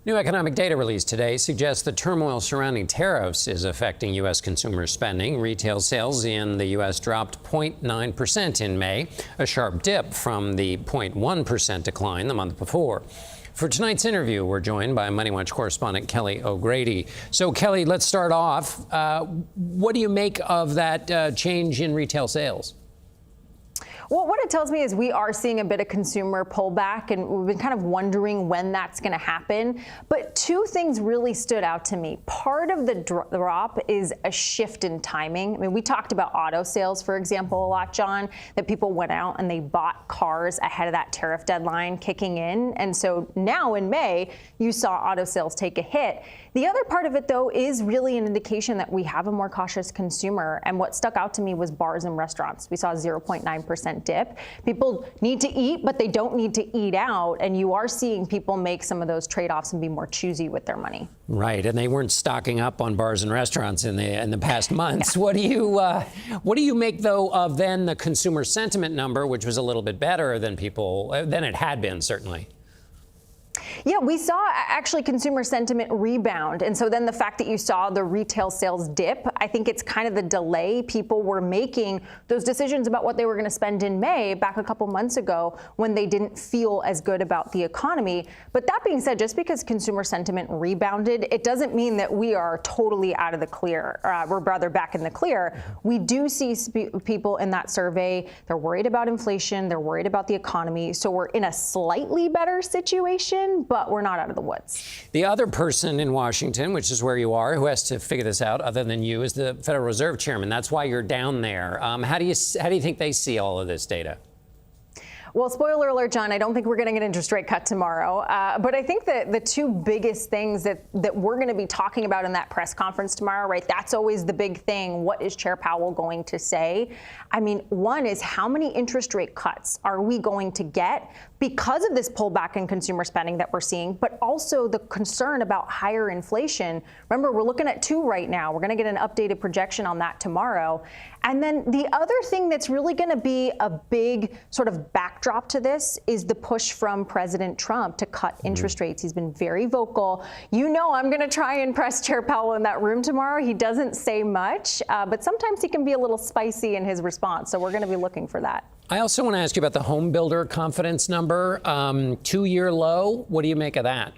New economic data released today suggests the turmoil surrounding tariffs is affecting U.S. consumer spending. Retail sales in the U.S. dropped 0.9% in May, a sharp dip from the 0.1% decline the month before. For tonight's interview, we're joined by Money Watch correspondent Kelly O'Grady. So, Kelly, let's start off. What do you make of that change in retail sales? Well, what it tells me is we are seeing a bit of consumer pullback, and we've been kind of wondering when that's going to happen. But two things really stood out to me. Part of the drop is a shift in timing. I mean, we talked about auto sales, for example, a lot, John, that people went out and they bought cars ahead of that tariff deadline kicking in. And so now in May, you saw auto sales take a hit. The other part of it, though, is really an indication that we have a more cautious consumer. And what stuck out to me was bars and restaurants. We saw a 0.9% dip. People need to eat, but they don't need to eat out. And you are seeing people make some of those trade-offs and be more choosy with their money. Right, and they weren't stocking up on bars and restaurants in the past months. Yeah. What do you make, though, of then the consumer sentiment number, which was a little bit better than it had been, certainly? Yeah, we saw actually consumer sentiment rebound. And so then the fact that you saw the retail sales dip, I think it's kind of the delay. People were making those decisions about what they were going to spend in May back a couple months ago when they didn't feel as good about the economy. But that being said, just because consumer sentiment rebounded, it doesn't mean that we are totally out of the clear. We're rather back in the clear. We do see people in that survey. They're worried about inflation. They're worried about the economy. So we're in a slightly better situation, but we're not out of the woods. The other person in Washington, which is where you are, who has to figure this out other than you, is the Federal Reserve Chairman. That's why you're down there. How do you think they see all of this data? Well, spoiler alert, John, I don't think we're getting an interest rate cut tomorrow. But I think that the two biggest things that we're going to be talking about in that press conference tomorrow, right, that's always the big thing. What is Chair Powell going to say? I mean, one is how many interest rate cuts are we going to get because of this pullback in consumer spending that we're seeing, but also the concern about higher inflation. Remember, we're looking at 2 right now. We're going to get an updated projection on that tomorrow. And then the other thing that's really going to be a big sort of backdrop to this is the push from President Trump to cut interest rates. He's been very vocal. You know, I'm going to try and press Chair Powell in that room tomorrow. He doesn't say much, but sometimes he can be a little spicy in his response. So we're going to be looking for that. I also want to ask you about the home builder confidence number, 2-year low. What do you make of that?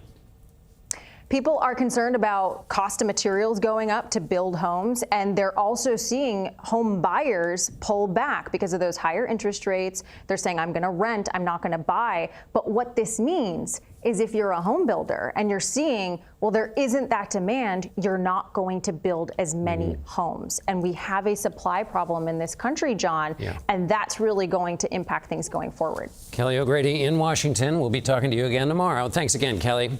People are concerned about cost of materials going up to build homes, and they're also seeing home buyers pull back because of those higher interest rates. They're saying, I'm going to rent, I'm not going to buy. But what this means is if you're a home builder and you're seeing, well, there isn't that demand, you're not going to build as many homes. And we have a supply problem in this country, John, and that's really going to impact things going forward. Kelly O'Grady in Washington. We'll be talking to you again tomorrow. Thanks again, Kelly.